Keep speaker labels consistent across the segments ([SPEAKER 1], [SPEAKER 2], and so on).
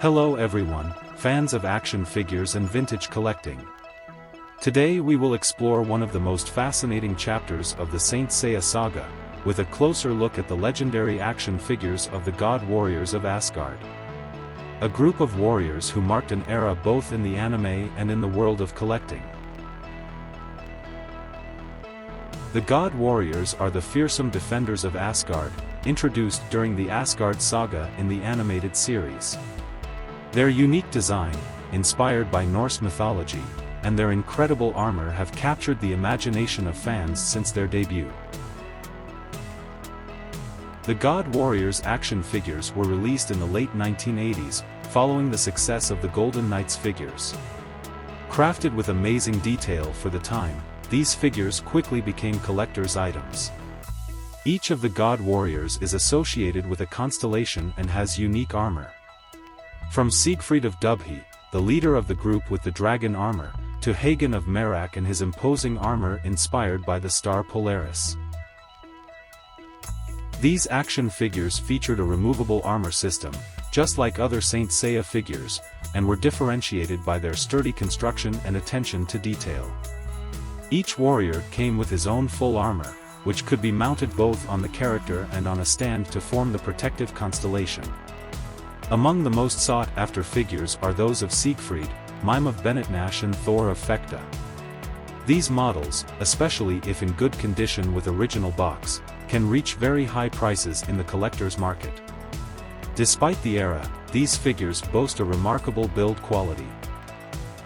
[SPEAKER 1] Hello everyone, fans of action figures and vintage collecting. Today we will explore one of the most fascinating chapters of the Saint Seiya saga, with a closer look at the legendary action figures of the god warriors of Asgard. A group of warriors who marked an era both in the anime and in the world of collecting. The god warriors are the fearsome defenders of Asgard, introduced during the Asgard saga in the animated series. Their unique design, inspired by Norse mythology, and their incredible armor have captured the imagination of fans since their debut. The God Warriors action figures were released in the late 1980s, following the success of the Golden Knights figures. Crafted with amazing detail for the time, these figures quickly became collector's items. Each of the God Warriors is associated with a constellation and has unique armor. From Siegfried of Dubhe, the leader of the group with the dragon armor, to Hagen of Merak and his imposing armor inspired by the star Polaris. These action figures featured a removable armor system, just like other Saint Seiya figures, and were differentiated by their sturdy construction and attention to detail. Each warrior came with his own full armor, which could be mounted both on the character and on a stand to form the protective constellation. Among the most sought-after figures are those of Siegfried, Mime of Benetnash and Thor of Fekta. These models, especially if in good condition with original box, can reach very high prices in the collector's market. Despite the era, these figures boast a remarkable build quality.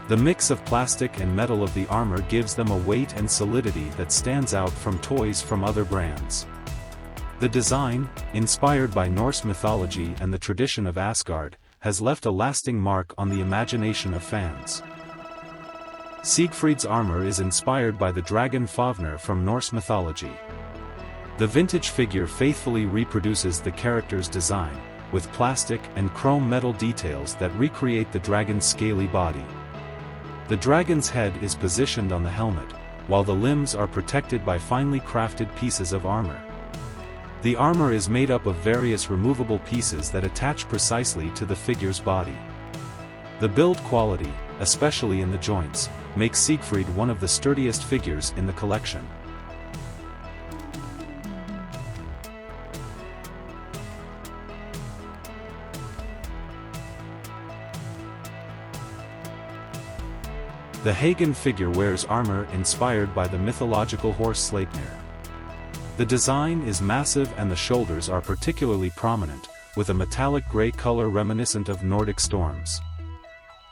[SPEAKER 1] The mix of plastic and metal of the armor gives them a weight and solidity that stands out from toys from other brands. The design, inspired by Norse mythology and the tradition of Asgard, has left a lasting mark on the imagination of fans. Siegfried's armor is inspired by the dragon Fafnir from Norse mythology. The vintage figure faithfully reproduces the character's design, with plastic and chrome metal details that recreate the dragon's scaly body. The dragon's head is positioned on the helmet, while the limbs are protected by finely crafted pieces of armor. The armor is made up of various removable pieces that attach precisely to the figure's body. The build quality, especially in the joints, makes Siegfried one of the sturdiest figures in the collection. The Hagen figure wears armor inspired by the mythological horse Sleipnir. The design is massive and the shoulders are particularly prominent, with a metallic gray color reminiscent of Nordic storms.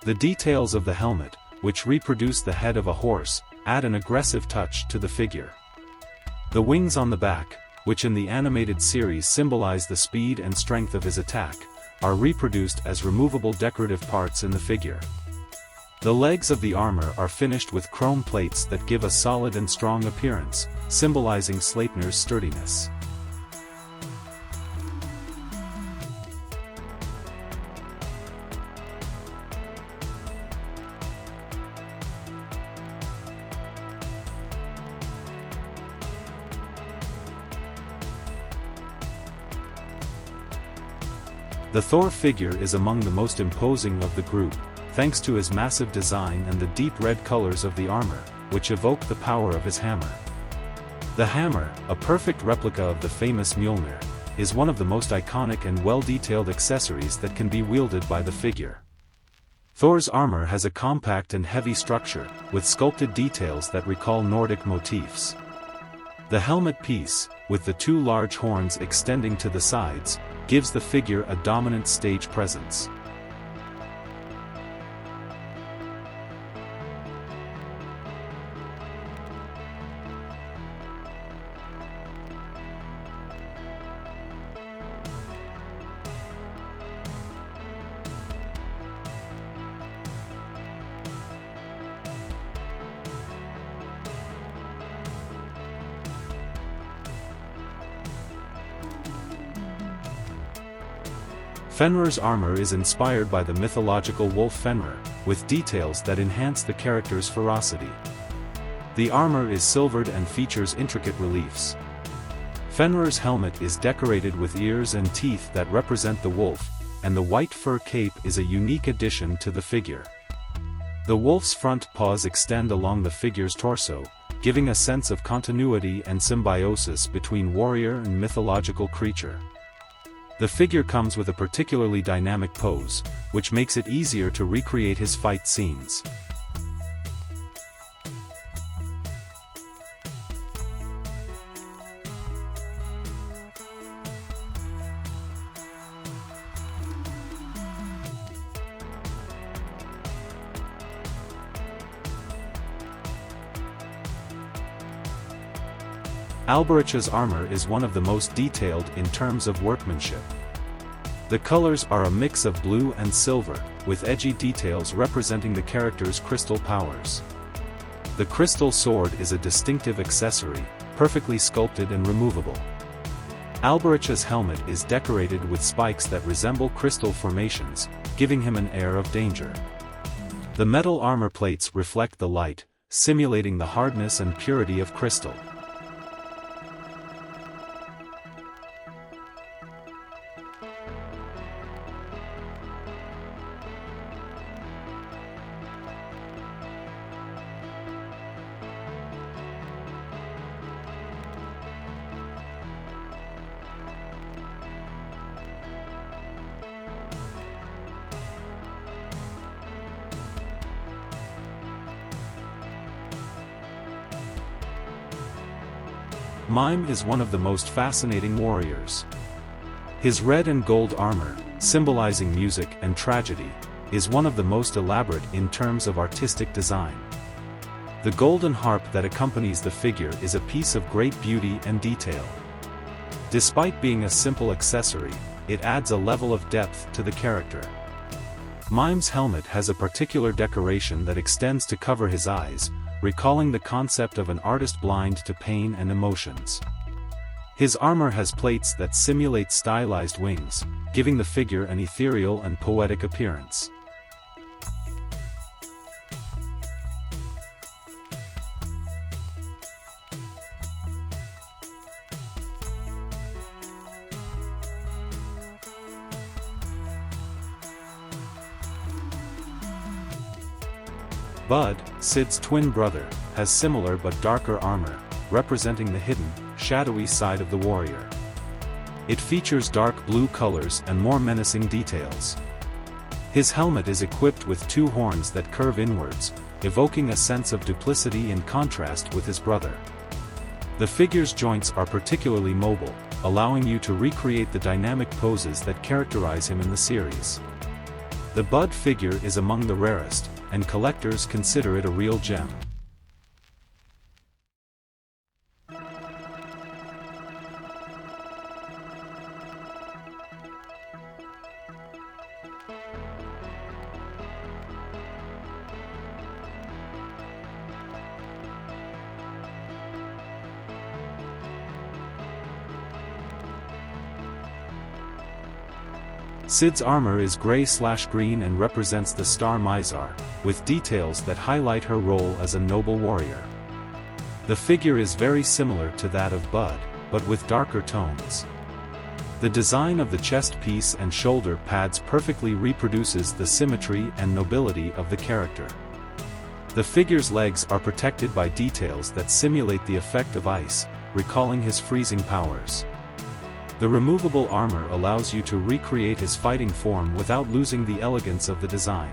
[SPEAKER 1] The details of the helmet, which reproduce the head of a horse, add an aggressive touch to the figure. The wings on the back, which in the animated series symbolize the speed and strength of his attack, are reproduced as removable decorative parts in the figure. The legs of the armor are finished with chrome plates that give a solid and strong appearance, symbolizing Sleipnir's sturdiness. The Thor figure is among the most imposing of the group, thanks to his massive design and the deep red colors of the armor, which evoke the power of his hammer. The hammer, a perfect replica of the famous Mjolnir, is one of the most iconic and well-detailed accessories that can be wielded by the figure. Thor's armor has a compact and heavy structure, with sculpted details that recall Nordic motifs. The helmet piece, with the two large horns extending to the sides, gives the figure a dominant stage presence. Fenrir's armor is inspired by the mythological wolf Fenrir, with details that enhance the character's ferocity. The armor is silvered and features intricate reliefs. Fenrir's helmet is decorated with ears and teeth that represent the wolf, and the white fur cape is a unique addition to the figure. The wolf's front paws extend along the figure's torso, giving a sense of continuity and symbiosis between warrior and mythological creature. The figure comes with a particularly dynamic pose, which makes it easier to recreate his fight scenes. Alberich's armor is one of the most detailed in terms of workmanship. The colors are a mix of blue and silver, with edgy details representing the character's crystal powers. The crystal sword is a distinctive accessory, perfectly sculpted and removable. Alberich's helmet is decorated with spikes that resemble crystal formations, giving him an air of danger. The metal armor plates reflect the light, simulating the hardness and purity of crystal. Mime is one of the most fascinating warriors. His red and gold armor, symbolizing music and tragedy, is one of the most elaborate in terms of artistic design. The golden harp that accompanies the figure is a piece of great beauty and detail. Despite being a simple accessory, it adds a level of depth to the character. Mime's helmet has a particular decoration that extends to cover his eyes, recalling the concept of an artist blind to pain and emotions. His armor has plates that simulate stylized wings, giving the figure an ethereal and poetic appearance. Bud, Sid's twin brother, has similar but darker armor, representing the hidden, shadowy side of the warrior. It features dark blue colors and more menacing details. His helmet is equipped with two horns that curve inwards, evoking a sense of duplicity in contrast with his brother. The figure's joints are particularly mobile, allowing you to recreate the dynamic poses that characterize him in the series. The Bud figure is among the rarest, and collectors consider it a real gem. Sid's armor is gray/green and represents the star Mizar, with details that highlight her role as a noble warrior. The figure is very similar to that of Bud, but with darker tones. The design of the chest piece and shoulder pads perfectly reproduces the symmetry and nobility of the character. The figure's legs are protected by details that simulate the effect of ice, recalling his freezing powers. The removable armor allows you to recreate his fighting form without losing the elegance of the design.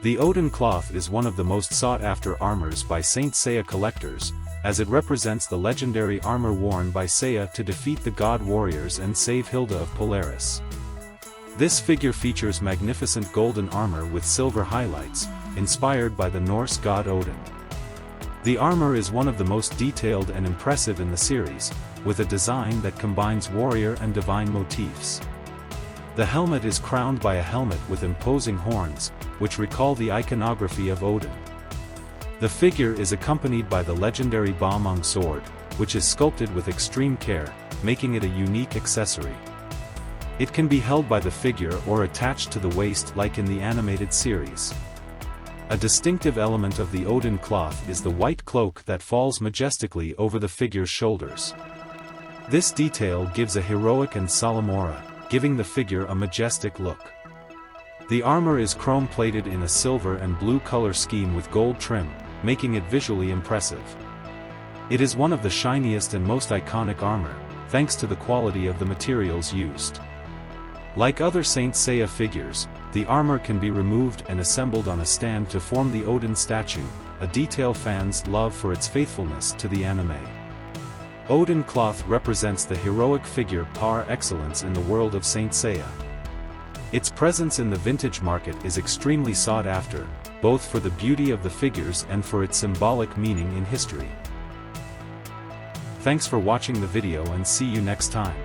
[SPEAKER 1] The Odin Cloth is one of the most sought-after armors by Saint Seiya collectors, as it represents the legendary armor worn by Seiya to defeat the god warriors and save Hilda of Polaris. This figure features magnificent golden armor with silver highlights, inspired by the Norse god Odin. The armor is one of the most detailed and impressive in the series, with a design that combines warrior and divine motifs. The helmet is crowned by a helmet with imposing horns, which recall the iconography of Odin. The figure is accompanied by the legendary Balmung sword, which is sculpted with extreme care, making it a unique accessory. It can be held by the figure or attached to the waist like in the animated series. A distinctive element of the Odin Cloth is the white cloak that falls majestically over the figure's shoulders. This detail gives a heroic and solemn aura, giving the figure a majestic look. The armor is chrome-plated in a silver and blue color scheme with gold trim, making it visually impressive. It is one of the shiniest and most iconic armor, thanks to the quality of the materials used. Like other Saint Seiya figures, the armor can be removed and assembled on a stand to form the Odin statue, a detail fans love for its faithfulness to the anime. Odin Cloth represents the heroic figure par excellence in the world of Saint Seiya. Its presence in the vintage market is extremely sought after, both for the beauty of the figures and for its symbolic meaning in history. Thanks for watching the video and see you next time.